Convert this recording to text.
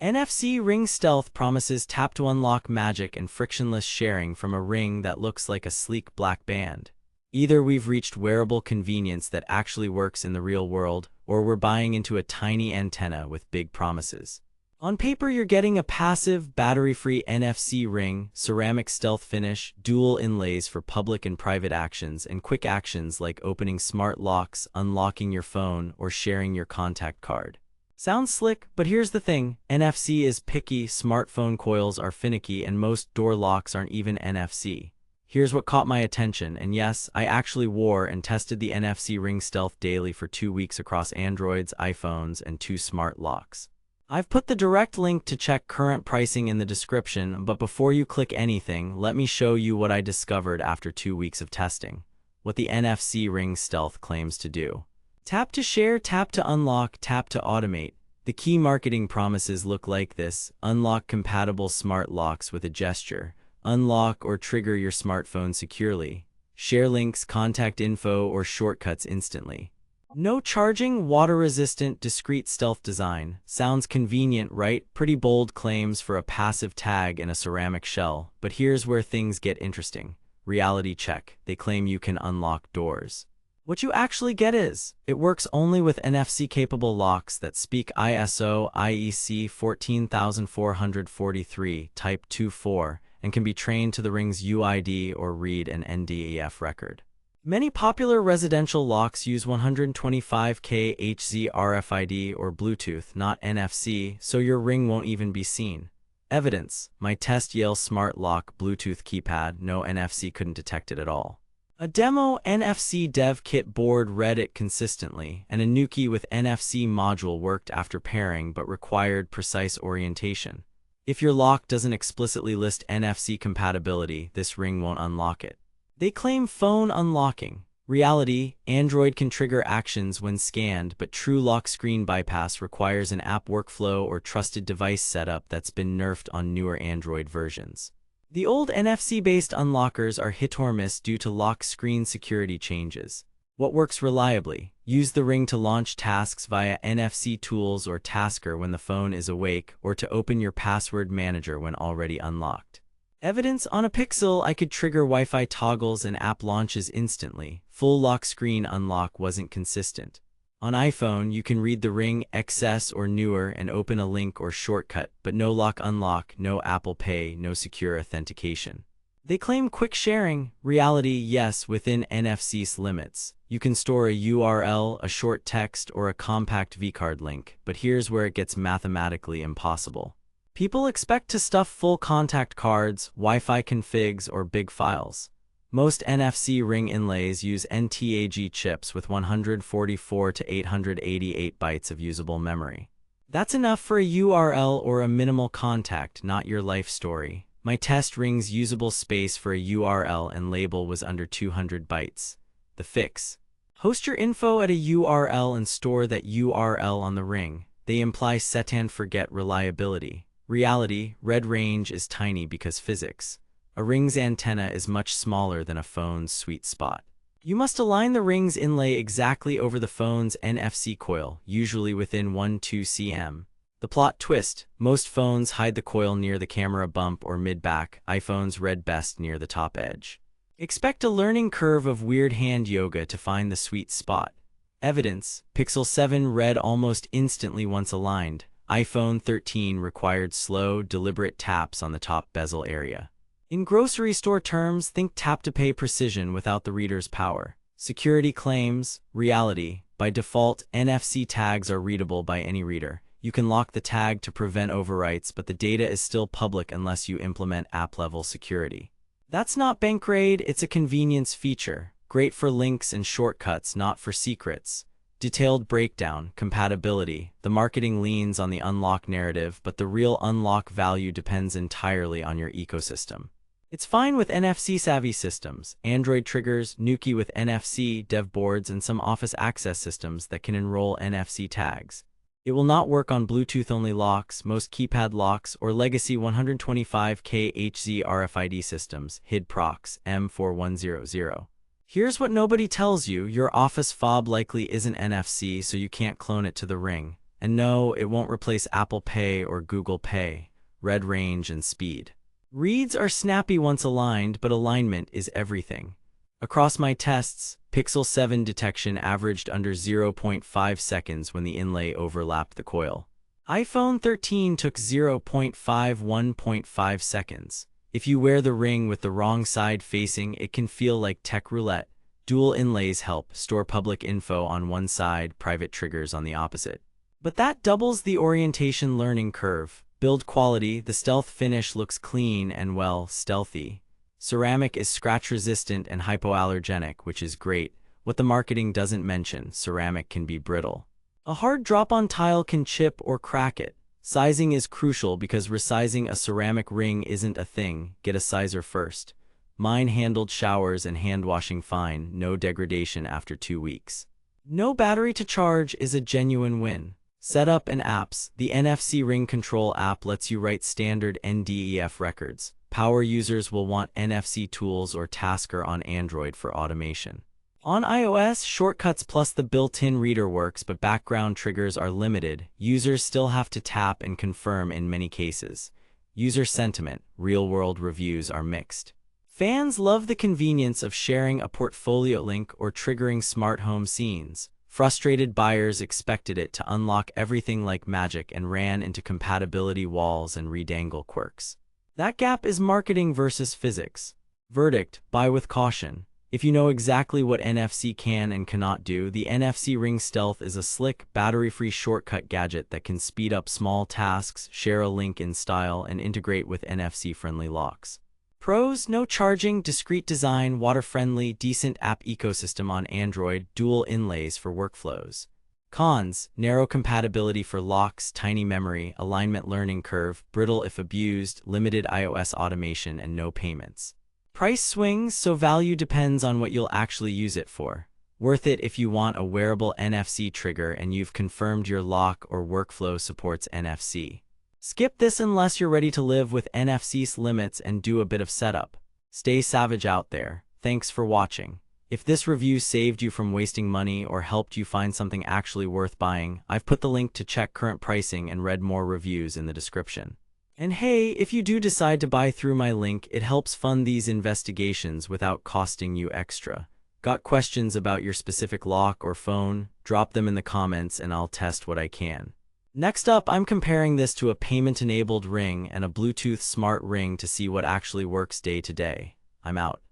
NFC Ring Stealth promises tap-to-unlock magic and frictionless sharing from a ring that looks like a sleek black band. Either we've reached wearable convenience that actually works in the real world, or we're buying into a tiny antenna with big promises. On paper, you're getting a passive, battery-free NFC ring, ceramic stealth finish, dual inlays for public and private actions, and quick actions like opening smart locks, unlocking your phone, or sharing your contact card. Sounds slick, but here's the thing. NFC is picky, smartphone coils are finicky, and most door locks aren't even NFC. Here's what caught my attention, and yes, I actually wore and tested the NFC Ring Stealth daily for 2 weeks across Androids, iPhones, and 2 smart locks. I've put the direct link to check current pricing in the description, but before you click anything, let me show you what I discovered after 2 weeks of testing. What the NFC Ring Stealth claims to do. Tap to share, tap to unlock, tap to automate. The key marketing promises look like this: unlock compatible smart locks with a gesture, unlock or trigger your smartphone securely, share links, contact info, or shortcuts instantly. No charging, water-resistant, discreet stealth design. Sounds convenient, right? Pretty bold claims for a passive tag and a ceramic shell. But here's where things get interesting. Reality check. They claim you can unlock doors. What you actually get is, it works only with NFC-capable locks that speak ISO IEC 14443 Type 24 and can be trained to the ring's UID or read an NDEF record. Many popular residential locks use 125K Hz RFID or Bluetooth, not NFC, so your ring won't even be seen. Evidence: my test Yale Smart Lock Bluetooth keypad, no NFC, couldn't detect it at all. A demo NFC dev kit board read it consistently, and a Nuki with NFC module worked after pairing but required precise orientation. If your lock doesn't explicitly list NFC compatibility, this ring won't unlock it. They claim phone unlocking. Reality: Android can trigger actions when scanned, but true lock screen bypass requires an app workflow or trusted device setup that's been nerfed on newer Android versions. The old NFC-based unlockers are hit or miss due to lock screen security changes. What works reliably? Use the ring to launch tasks via NFC tools or Tasker when the phone is awake, or to open your password manager when already unlocked. Evidence: on a Pixel, I could trigger Wi-Fi toggles and app launches instantly. Full lock screen unlock wasn't consistent. On iPhone, you can read the Ring XS or newer and open a link or shortcut, but no lock unlock, no Apple Pay, no secure authentication. They claim quick sharing. Reality: yes, within NFC's limits. You can store a URL, a short text, or a compact vCard link, but here's where it gets mathematically impossible. People expect to stuff full contact cards, Wi-Fi configs, or big files. Most NFC ring inlays use NTAG chips with 144 to 888 bytes of usable memory. That's enough for a URL or a minimal contact, not your life story. My test ring's usable space for a URL and label was under 200 bytes. The fix: host your info at a URL and store that URL on the ring. They imply set and forget reliability. Reality: red range is tiny because physics. A ring's antenna is much smaller than a phone's sweet spot. You must align the ring's inlay exactly over the phone's NFC coil, usually within 1-2 cm. The plot twist: most phones hide the coil near the camera bump or mid-back, iPhones read best near the top edge. Expect a learning curve of weird hand yoga to find the sweet spot. Evidence: Pixel 7 read almost instantly once aligned. iPhone 13 required slow, deliberate taps on the top bezel area. In grocery store terms, think tap-to-pay precision without the reader's power. Security claims. Reality: by default, NFC tags are readable by any reader. You can lock the tag to prevent overwrites, but the data is still public unless you implement app-level security. That's not bank-grade, it's a convenience feature. Great for links and shortcuts, not for secrets. Detailed breakdown. Compatibility: the marketing leans on the unlock narrative, but the real unlock value depends entirely on your ecosystem. It's fine with NFC-savvy systems, Android triggers, Nuki with NFC, dev boards, and some Office access systems that can enroll NFC tags. It will not work on Bluetooth-only locks, most keypad locks, or legacy 125K Hz RFID systems, HID procs, M4100. Here's what nobody tells you: your Office fob likely isn't NFC, so you can't clone it to the ring. And no, it won't replace Apple Pay or Google Pay, read range and speed. Reads are snappy once aligned, but alignment is everything. Across my tests, Pixel 7 detection averaged under 0.5 seconds when the inlay overlapped the coil. iPhone 13 took 1.5 seconds. If you wear the ring with the wrong side facing, it can feel like tech roulette. Dual inlays help store public info on one side, private triggers on the opposite. But that doubles the orientation learning curve. Build quality, the stealth finish looks clean and, well, stealthy. Ceramic is scratch-resistant and hypoallergenic, which is great. What the marketing doesn't mention, ceramic can be brittle. A hard drop-on tile can chip or crack it. Sizing is crucial because resizing a ceramic ring isn't a thing. Get a sizer first. Mine handled showers and hand-washing fine, no degradation after 2 weeks. No battery to charge is a genuine win. Setup and apps. The NFC Ring Control app lets you write standard NDEF records. Power users will want NFC Tools or Tasker on Android for automation. On iOS, shortcuts plus the built-in reader works, but background triggers are limited. Users still have to tap and confirm in many cases. User sentiment, real-world reviews are mixed. Fans love the convenience of sharing a portfolio link or triggering smart home scenes. Frustrated buyers expected it to unlock everything like magic and ran into compatibility walls and redangle quirks. That gap is marketing versus physics. Verdict: buy with caution. If you know exactly what NFC can and cannot do, the NFC Ring Stealth is a slick, battery-free shortcut gadget that can speed up small tasks, share a link in style, and integrate with NFC-friendly locks. Pros: no charging, discreet design, water-friendly, decent app ecosystem on Android, dual inlays for workflows. Cons: narrow compatibility for locks, tiny memory, alignment learning curve, brittle if abused, limited iOS automation, and no payments. Price swings, so value depends on what you'll actually use it for. Worth it if you want a wearable NFC trigger and you've confirmed your lock or workflow supports NFC. Skip this unless you're ready to live with NFC's limits and do a bit of setup. Stay savage out there. Thanks for watching. If this review saved you from wasting money or helped you find something actually worth buying, I've put the link to check current pricing and read more reviews in the description. And hey, if you do decide to buy through my link, it helps fund these investigations without costing you extra. Got questions about your specific lock or phone? Drop them in the comments and I'll test what I can. Next up, I'm comparing this to a payment-enabled ring and a Bluetooth smart ring to see what actually works day to day. I'm out.